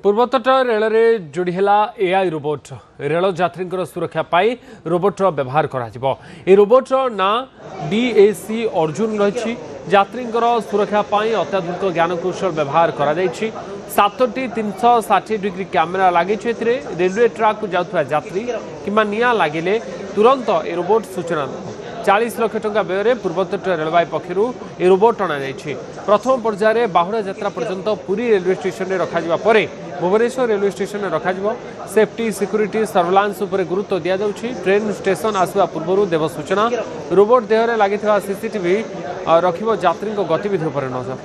पूर्वतट rail में जोड़ीला AI robot rail यात्री सुरक्षा पाई रोबोट व्यवहार कर रोबोट ना डीएसी अर्जुन रही यात्री सुरक्षा पाई अत्याधुनिक ज्ञानकौशल व्यवहार कर 7टी 360 डिग्री कैमेरा लगी रेलवे ट्रैक को जाऊा यात्री कि निआ लगिले तुरंत ए रोबोट सूचना 40 लाख टंका व्यय पूर्वतट रेलवे पक्षर ए रोबोट अणाई प्रथम पर्यायर बाहुड़ा यात्रा पर्यंत पुरी रेलवे स्टेशन में रखा भुवनेश्वर रेलवे स्टेशन में रखा सेफ्टी सिक्यूरिटी सर्वेलांस उपर गुरुत्व दि जाउछि। ट्रेन स्टेशन आसवा पूर्व देव सूचना रोबोट देहरे लगी सीसीटीवी रखिबो यात्री गतिविधि उपर नजर।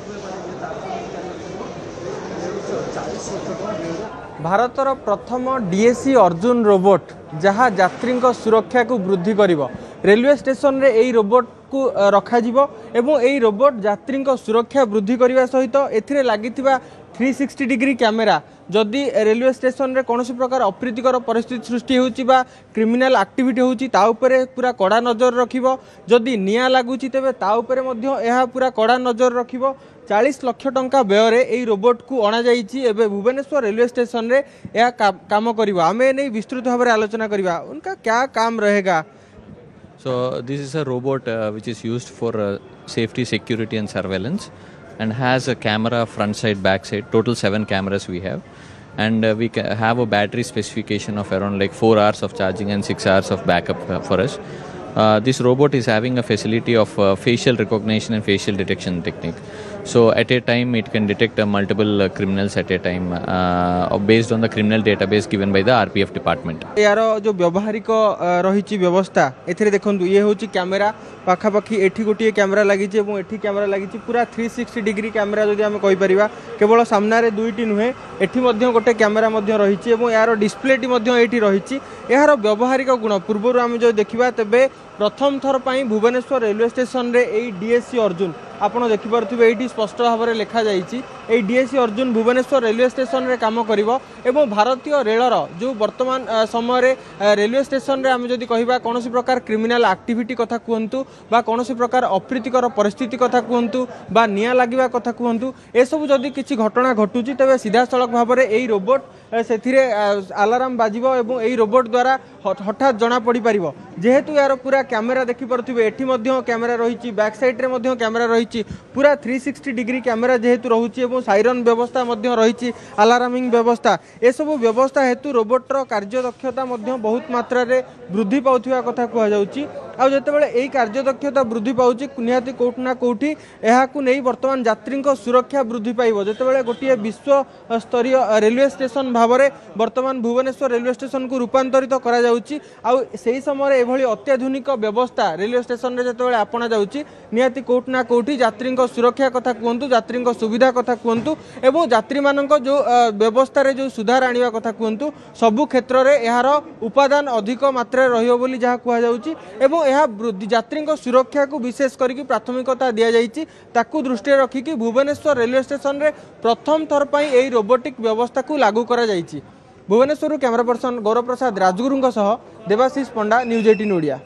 भारतर प्रथम डीएसी अर्जुन रोबोट जहाँ यात्री सुरक्षा को वृद्धि करिवो रेलवे स्टेशन रे एई रोबोट को रखा जिवो एवं एई रोबोट यात्री सुरक्षा वृद्धि करने सहित एथिरे लागिथिबा 360 डिग्री कैमेरा जदि रेलवे स्टेशन रे कौन प्रकार अप्रीतिकर परिस्थिति सृष्टि होउची बा क्रिमिनल एक्टिविटी होउची ता उपरे पूरा कड़ा नजर रखिबो जदि निया लागुची तेबे ता उपरे मध्य एहा पूरा कड़ा नजर रखिबो। 40 लाख टंका व्यय एई रोबोट को अणा जाइछि एबे भुवनेश्वर रेलवे स्टेशन रे एहा काम करिबा आमे नै विस्तृत भाव आलोचना करिबा उनका क्या काम रहेगा। So this is a robot which is used for safety, security and surveillance and has a camera front side, back side, total 7 cameras we have, and we have a battery specification of around like 4 hours of charging and 6 hours of backup for us. This robot is having a facility of facial recognition and facial detection technique. So at a time it can detect multiple criminals at a time based on the criminal database given by the RPF department. यार जो व्यवहारिक रही व्यवस्था एथिरे देखंतु ये होची camera पाखापाखि एठी गोटे कैमेरा लगी एठी कैमेरा लगी पूरा 360 डिग्री कैमेरा जदि आम कहि परिबा केवल सामने दुईटी नुहे एठी मध्य गोटे कैमेरा मध्य रही यार डिस्प्लेटी मध्य एठी रही यार व्यवहारिक गुण पूर्व आम जो देखा तेबे प्रथम थर पर भुवनेश्वर रेलवे स्टेशन रे एई डीएसी अर्जुन आपड़ देखिपे ये स्पष्ट भाव में लिखा जाइए DAC Arjun Bhubaneswar railway station रे काम करिवो एवं भारतीय रेलर जो वर्तमान समय रेलवे स्टेशन रे आम जदि कहिबा कौन प्रकार क्रिमिनल एक्टिविटी कथा कहतु बा कौन प्रकार अप्रीतिकर परिस्थिति कथा कहतु बा निया लागिबा कथा कहतु ए सब जदि किछि घटना घटुची तेबे सीधा सड़क भाव में यही रोबोट से अलार्म बाजिबो एवं यही रोबोट द्वारा हठात जना पड़ी पारिबो जेहेतु यार पूरा कैमेरा देखि परथिबे एठी मध्य कैमेरा रही बैक साइड रे मध्य कैमेरा रही पूरा 360 डिग्री कैमेरा जेहेतु रहुची एवं साइरन व्यवस्था मध्य रही अलार्मिंग व्यवस्था ए सब व्यवस्था हेतु रोबोटर कार्यदक्षता मध्य बहुत मात्रा रे वृद्धि पाउथिबा कथा कहा जाउची। आ जेतेबेले एई कार्यदक्षता वृद्धि पाउची निहाती कोठना कोठी एहाकु नै वर्तमान यात्री सुरक्षा वृद्धि पाइबो जेतेबेले गोटिए विश्व स्तरीय रेलवे स्टेशन भावरे वर्तमान भुवनेश्वर रेलवे स्टेशन को रूपांतरित करा जाउची आ सेही समय एभली अत्याधुनिक व्यवस्था रेलवे स्टेशन रे जेतेबेले आपणा जाउची निहाती कोठना कोठी यात्री सुरक्षा कथा कहतु यात्री सुविधा कथा कहतु एवं यात्री मानक जो व्यवस्था रे जो सुधार आनिबा कथा कहतु सबु क्षेत्र रे यार उपादान अधिक मात्रा रहियो बोली जहा कहा जाउची एवं यह यात्री सुरक्षा को विशेष करके प्राथमिकता दि जाइए ताकू दृष्टि रखिकी भुवनेश्वर रेलवे स्टेशन रे प्रथम थर पर यही रोबोटिक व्यवस्था को लागू करा जाइए। भुवनेश्वर कैमरा पर्सन गौरव प्रसाद राजगुरु देवाशीष पंडा न्यूज 18 ओडिया।